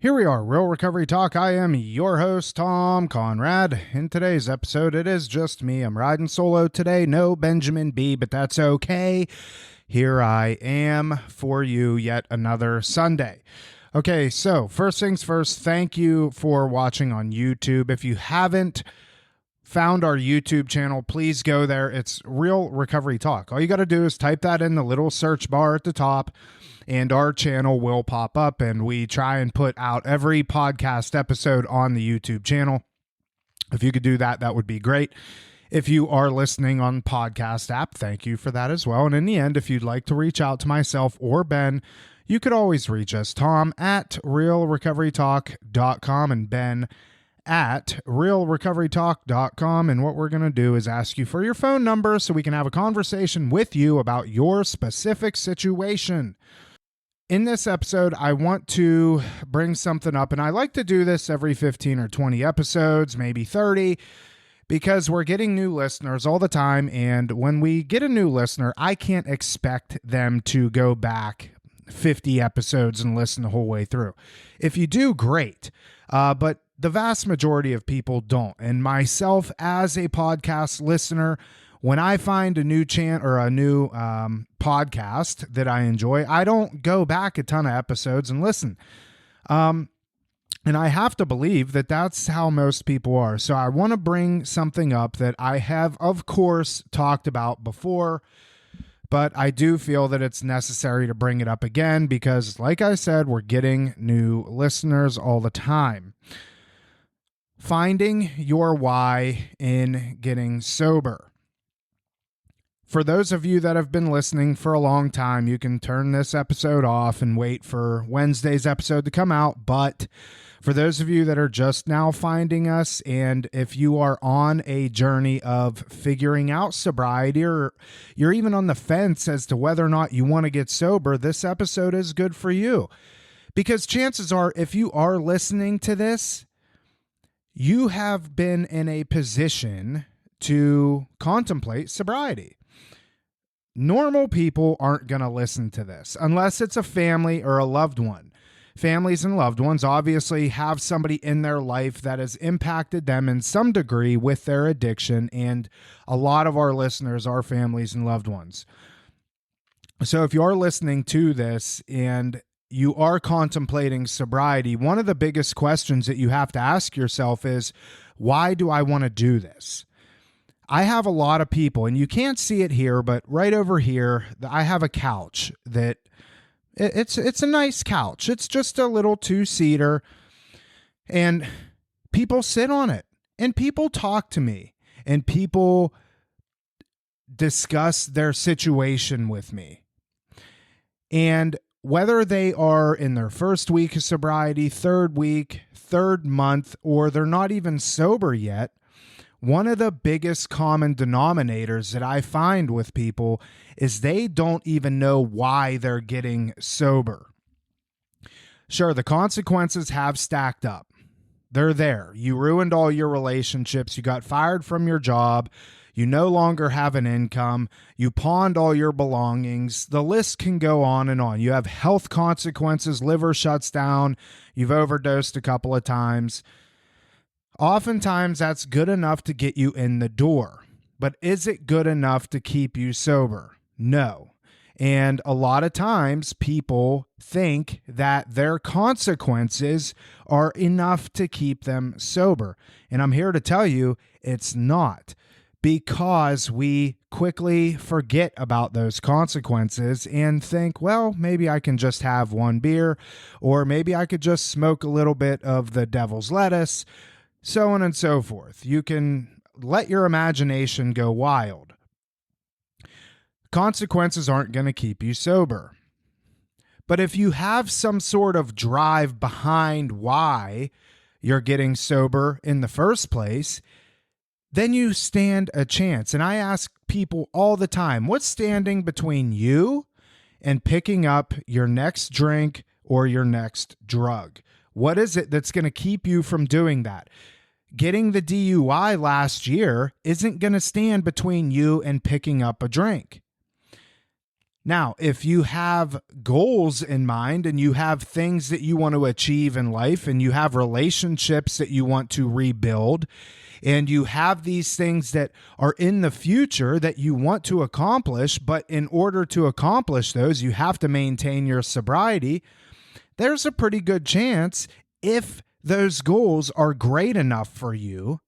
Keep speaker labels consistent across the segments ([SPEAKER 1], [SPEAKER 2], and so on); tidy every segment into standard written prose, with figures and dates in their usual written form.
[SPEAKER 1] Here we are, Real Recovery Talk. I am your host, Tom Conrad. In today's episode, it is just me. I'm riding solo today. No Benjamin B, but that's okay. Here I am for you yet another Sunday. Okay, so first things first, thank you for watching on YouTube. If you haven't found our YouTube channel, please go there. It's Real Recovery Talk. All you got to do is type that in the little search bar at the top, and our channel will pop up, and we try and put out every podcast episode on the YouTube channel. If you could do that, that would be great. If you are listening on podcast app, thank you for that as well. And in the end, if you'd like to reach out to myself or Ben, you could always reach us, Tom at realrecoverytalk.com and Ben at realrecoverytalk.com. And what we're going to do is ask you for your phone number so we can have a conversation with you about your specific situation. In this episode, I want to bring something up, and I like to do this every 15 or 20 episodes, maybe 30, because we're getting new listeners all the time, and when we get a new listener, I can't expect them to go back 50 episodes and listen the whole way through. If you do, great, but the vast majority of people don't, and myself as a podcast listener, when I find a new podcast that I enjoy, I don't go back a ton of episodes and listen. And I have to believe that that's how most people are. So I want to bring something up that I have, of course, talked about before, but I do feel that it's necessary to bring it up again because, like I said, we're getting new listeners all the time. Finding your why in getting sober. For those of you that have been listening for a long time, you can turn this episode off and wait for Wednesday's episode to come out. But for those of you that are just now finding us, and if you are on a journey of figuring out sobriety, or you're even on the fence as to whether or not you want to get sober, this episode is good for you. Because chances are, if you are listening to this, you have been in a position to contemplate sobriety. Normal people aren't going to listen to this unless it's a family or a loved one. Families and loved ones obviously have somebody in their life that has impacted them in some degree with their addiction, and a lot of our listeners are families and loved ones. So if you are listening to this and you are contemplating sobriety, one of the biggest questions that you have to ask yourself is, why do I want to do this? I have a lot of people, and you can't see it here, but right over here, I have a couch that it's a nice couch. It's just a little 2-seater, and people sit on it, and people talk to me, and people discuss their situation with me. And whether they are in their first week of sobriety, third week, third month, or they're not even sober yet, one of the biggest common denominators that I find with people is they don't even know why they're getting sober. Sure, the consequences have stacked up. They're there. You ruined all your relationships. You got fired from your job. You no longer have an income. You pawned all your belongings. The list can go on and on. You have health consequences. Liver shuts down. You've overdosed a couple of times. Oftentimes, that's good enough to get you in the door. But is it good enough to keep you sober? No. And a lot of times, people think that their consequences are enough to keep them sober. And I'm here to tell you, it's not. Because we quickly forget about those consequences and think, well, maybe I can just have one beer, or maybe I could just smoke a little bit of the devil's lettuce, so on and so forth. You can let your imagination go wild. Consequences aren't going to keep you sober. But if you have some sort of drive behind why you're getting sober in the first place, then you stand a chance. And I ask people all the time, what's standing between you and picking up your next drink or your next drug? What is it that's going to keep you from doing that? Getting the DUI last year isn't going to stand between you and picking up a drink. Now, if you have goals in mind and you have things that you want to achieve in life and you have relationships that you want to rebuild and you have these things that are in the future that you want to accomplish, but in order to accomplish those, you have to maintain your sobriety, there's a pretty good chance if those goals are great enough for you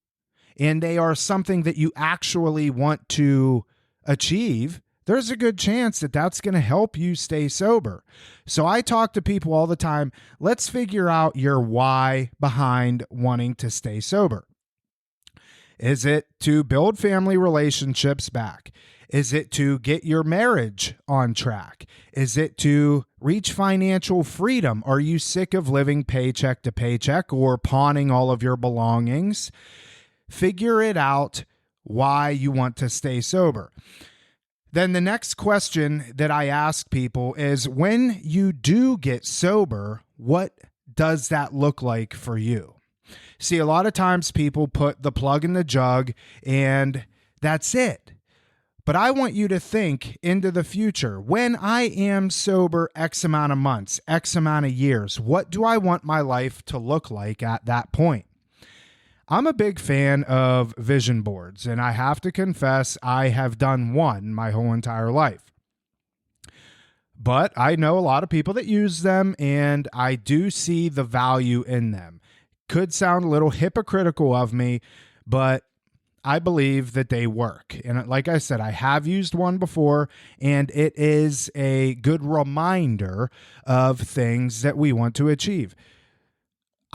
[SPEAKER 1] and they are something that you actually want to achieve, there's a good chance that that's going to help you stay sober. So I talk to people all the time. Let's figure out your why behind wanting to stay sober. Is it to build family relationships back? Is it to get your marriage on track? Is it to reach financial freedom? Are you sick of living paycheck to paycheck or pawning all of your belongings? Figure it out why you want to stay sober. Then the next question that I ask people is, when you do get sober, what does that look like for you? See, a lot of times people put the plug in the jug and that's it. But I want you to think into the future. When I am sober X amount of months, X amount of years, what do I want my life to look like at that point? I'm a big fan of vision boards, and I have to confess I have done one my whole entire life. But I know a lot of people that use them, and I do see the value in them. Could sound a little hypocritical of me, but I believe that they work. And like I said, I have used one before, and it is a good reminder of things that we want to achieve.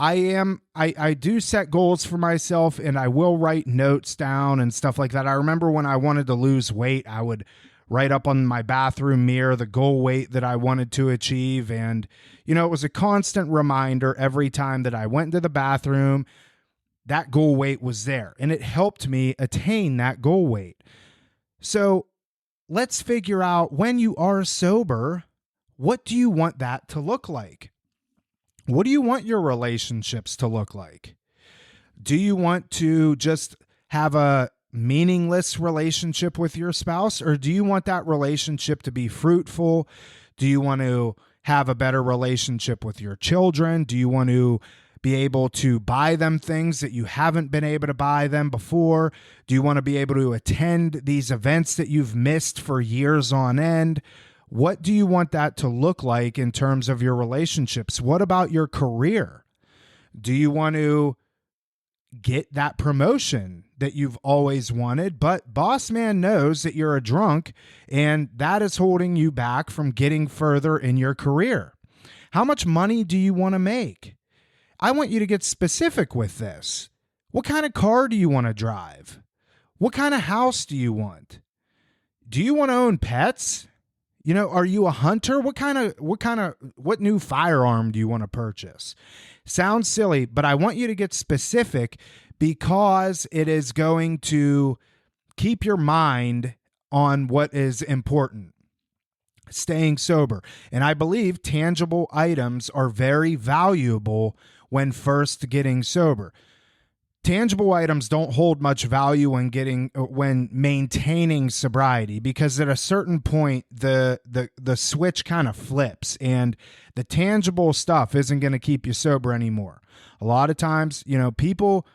[SPEAKER 1] I do set goals for myself, and I will write notes down and stuff like that. I remember when I wanted to lose weight, I would write up on my bathroom mirror the goal weight that I wanted to achieve. And, it was a constant reminder every time that I went to the bathroom, that goal weight was there, and it helped me attain that goal weight. So let's figure out, when you are sober, what do you want that to look like? What do you want your relationships to look like? Do you want to just have a meaningless relationship with your spouse, or do you want that relationship to be fruitful? Do you want to have a better relationship with your children? Do you want to be able to buy them things that you haven't been able to buy them before? Do you want to be able to attend these events that you've missed for years on end? What do you want that to look like in terms of your relationships? What about your career? Do you want to get that promotion that you've always wanted, but boss man knows that you're a drunk and that is holding you back from getting further in your career? How much money do you want to make? I want you to get specific with this. What kind of car do you want to drive? What kind of house do you want? Do you want to own pets? Are you a hunter? What new firearm do you want to purchase? Sounds silly, but I want you to get specific because it is going to keep your mind on what is important. Staying sober. And I believe tangible items are very valuable when first getting sober. Tangible items don't hold much value when maintaining sobriety, because at a certain point the switch kind of flips and the tangible stuff isn't going to keep you sober anymore. A lot of times, people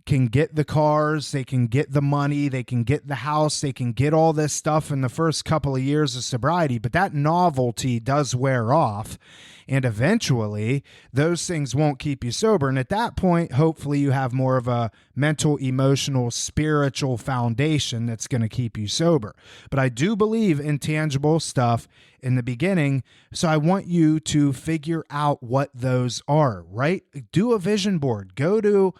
[SPEAKER 1] can get the cars, they can get the money, they can get the house, they can get all this stuff in the first couple of years of sobriety, but that novelty does wear off, and eventually those things won't keep you sober. And at that point, hopefully you have more of a mental, emotional, spiritual foundation that's going to keep you sober. But I do believe in tangible stuff in the beginning, so I want you to figure out what those are, right? Do a vision board. Go to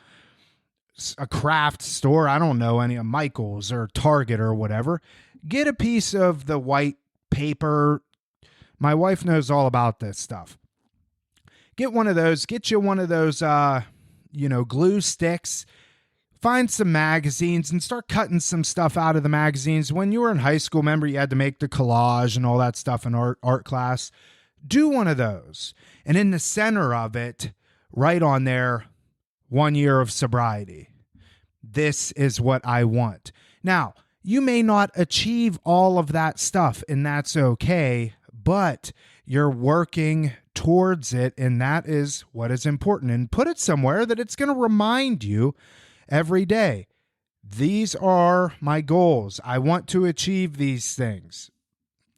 [SPEAKER 1] a craft store, I don't know, any of Michael's or Target or whatever. Get a piece of the white paper. My wife knows all about this stuff. Get one of those. Get you one of those, glue sticks. Find some magazines and start cutting some stuff out of the magazines. When you were in high school, remember you had to make the collage and all that stuff in art class. Do one of those. And in the center of it, write on there, 1 year of sobriety. This is what I want. Now, You may not achieve all of that stuff, and that's okay, but you're working towards it, and that is what is important. And put it somewhere that it's going to remind you every day. These are my goals. I want to achieve these things.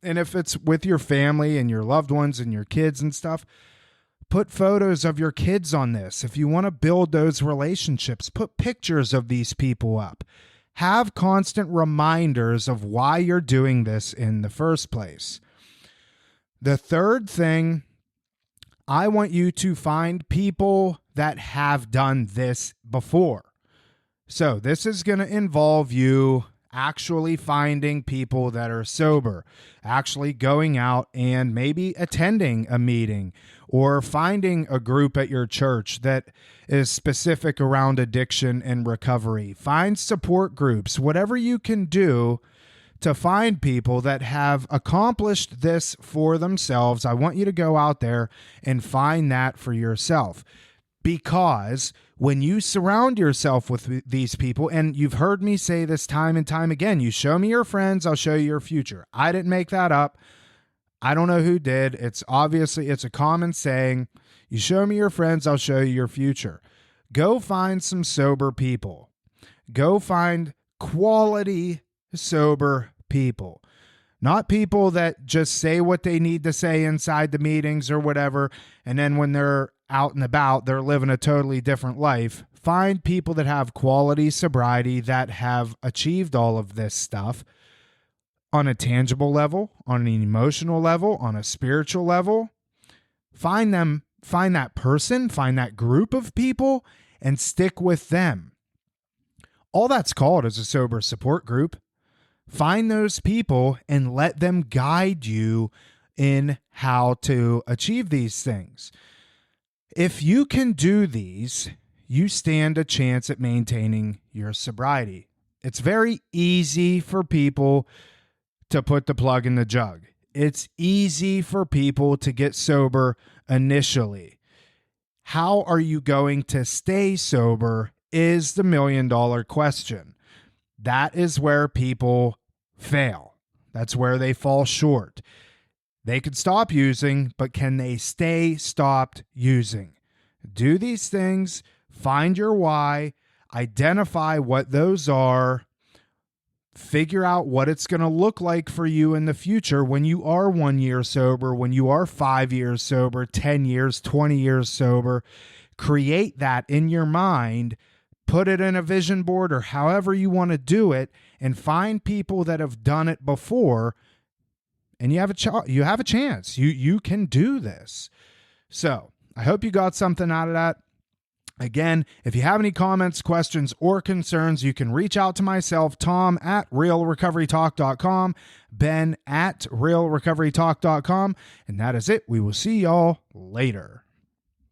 [SPEAKER 1] And if it's with your family and your loved ones and your kids and stuff, put photos of your kids on this. If you want to build those relationships, put pictures of these people up. Have constant reminders of why you're doing this in the first place. The third thing, I want you to find people that have done this before. So this is going to involve you actually finding people that are sober, actually going out and maybe attending a meeting or finding a group at your church that is specific around addiction and recovery. Find support groups, whatever you can do to find people that have accomplished this for themselves. I want you to go out there and find that for yourself. Because when you surround yourself with these people, and you've heard me say this time and time again, you show me your friends, I'll show you your future. I didn't make that up. I don't know who did. It's a common saying. You show me your friends, I'll show you your future. Go find some sober people. Go find quality sober people. Not people that just say what they need to say inside the meetings or whatever, and then when they're out and about, they're living a totally different life. Find people that have quality sobriety, that have achieved all of this stuff on a tangible level, on an emotional level, on a spiritual level. Find them, find that person, find that group of people, and stick with them. All that's called is a sober support group. Find those people and let them guide you in how to achieve these things. If you can do these, you stand a chance at maintaining your sobriety. It's very easy for people to put the plug in the jug. It's easy for people to get sober initially. How are you going to stay sober is the $1 million question. That is where people fail. That's where they fall short. They could stop using, but can they stay stopped using? Do these things, find your why, identify what those are, figure out what it's going to look like for you in the future when you are 1 year sober, when you are 5 years sober, 10 years, 20 years sober. Create that in your mind, put it in a vision board or however you want to do it, and find people that have done it before. And you have a chance. You can do this. So I hope you got something out of that. Again, if you have any comments, questions, or concerns, you can reach out to myself, Tom at realrecoverytalk.com, Ben at realrecoverytalk.com. And that is it. We will see y'all later.